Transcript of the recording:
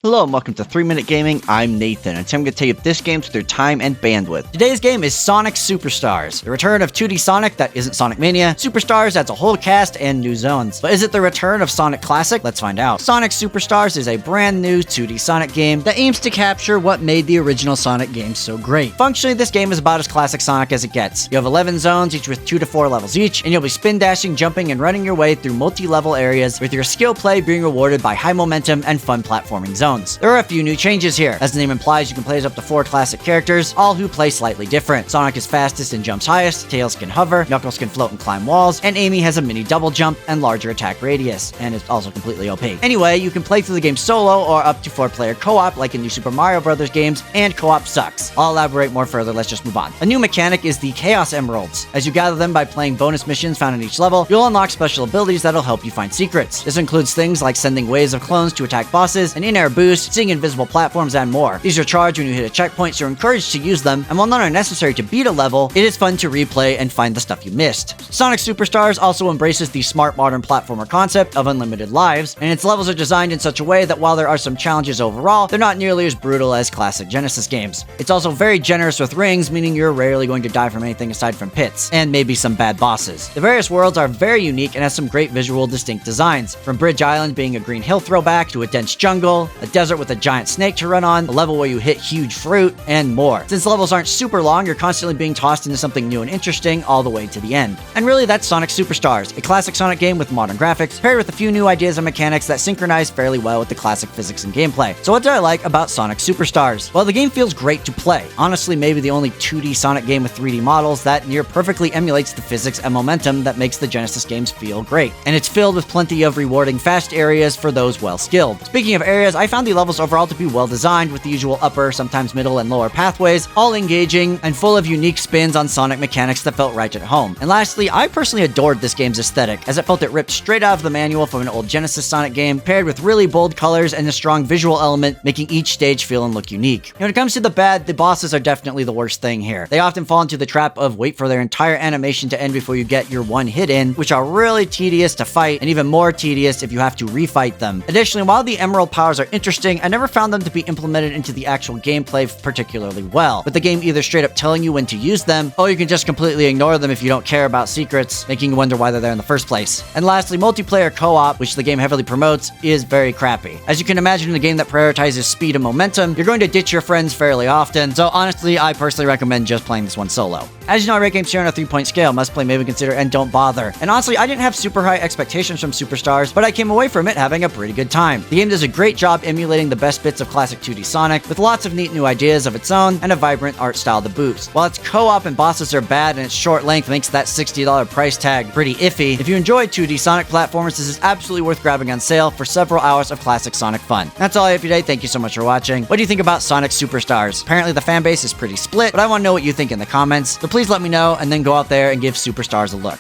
Hello and welcome to 3 Minute Gaming. I'm Nathan, and today I'm going to tell you if this game's worth their time and bandwidth. Today's game is Sonic Superstars, the return of 2D Sonic that isn't Sonic Mania. Superstars adds a whole cast and new zones. But is it the return of Sonic Classic? Let's find out. Sonic Superstars is a brand new 2D Sonic game that aims to capture what made the original Sonic game so great. Functionally, this game is about as classic Sonic as it gets. You have 11 zones, each with 2 to 4 levels each, and you'll be spin dashing, jumping, and running your way through multi-level areas, with your skill play being rewarded by high momentum and fun platforming zones. There are a few new changes here. As the name implies, you can play as up to 4 classic characters, all who play slightly different. Sonic is fastest and jumps highest, Tails can hover, Knuckles can float and climb walls, and Amy has a mini double jump and larger attack radius, and is also completely OP. Anyway, you can play through the game solo or up to 4-player co-op like in New Super Mario Bros. Games, and co-op sucks. I'll elaborate more further, let's just move on. A new mechanic is the Chaos Emeralds. As you gather them by playing bonus missions found in each level, you'll unlock special abilities that'll help you find secrets. This includes things like sending waves of clones to attack bosses, an in-air boost, seeing invisible platforms, and more. These are charged when you hit a checkpoint, so you're encouraged to use them, and while not necessary to beat a level, it is fun to replay and find the stuff you missed. Sonic Superstars also embraces the smart modern platformer concept of unlimited lives, and its levels are designed in such a way that while there are some challenges overall, they're not nearly as brutal as classic Genesis games. It's also very generous with rings, meaning you're rarely going to die from anything aside from pits, and maybe some bad bosses. The various worlds are very unique and has some great visual distinct designs, from Bridge Island being a green hill throwback to a dense jungle, a desert with a giant snake to run on, a level where you hit huge fruit, and more. Since levels aren't super long, you're constantly being tossed into something new and interesting all the way to the end. And really, that's Sonic Superstars, a classic Sonic game with modern graphics, paired with a few new ideas and mechanics that synchronize fairly well with the classic physics and gameplay. So what did I like about Sonic Superstars? Well, the game feels great to play. Honestly, maybe the only 2D Sonic game with 3D models that near perfectly emulates the physics and momentum that makes the Genesis games feel great. And it's filled with plenty of rewarding fast areas for those well skilled. Speaking of areas, I found the levels overall to be well designed, with the usual upper, sometimes middle, and lower pathways, all engaging and full of unique spins on Sonic mechanics that felt right at home. And lastly, I personally adored this game's aesthetic, as it felt it ripped straight out of the manual from an old Genesis Sonic game, paired with really bold colors and a strong visual element, making each stage feel and look unique. And when it comes to the bad, the bosses are definitely the worst thing here. They often fall into the trap of wait for their entire animation to end before you get your one hit in, which are really tedious to fight, and even more tedious if you have to refight them. Additionally, while the emerald powers are interesting, I never found them to be implemented into the actual gameplay particularly well, with the game either straight up telling you when to use them, or you can just completely ignore them if you don't care about secrets, making you wonder why they're there in the first place. And lastly, multiplayer co-op, which the game heavily promotes, is very crappy. As you can imagine, in a game that prioritizes speed and momentum, you're going to ditch your friends fairly often, so honestly, I personally recommend just playing this one solo. As you know, I rate games here on a 3-point scale: must play, maybe consider, and don't bother. And honestly, I didn't have super high expectations from Superstars, but I came away from it having a pretty good time. The game does a great job emulating the best bits of classic 2D Sonic, with lots of neat new ideas of its own and a vibrant art style to boot. While its co-op and bosses are bad and its short length makes that $60 price tag pretty iffy, if you enjoy 2D Sonic platformers, this is absolutely worth grabbing on sale for several hours of classic Sonic fun. That's all I have for today. Thank you so much for watching. What do you think about Sonic Superstars? Apparently the fan base is pretty split, but I want to know what you think in the comments, so please let me know and then go out there and give Superstars a look.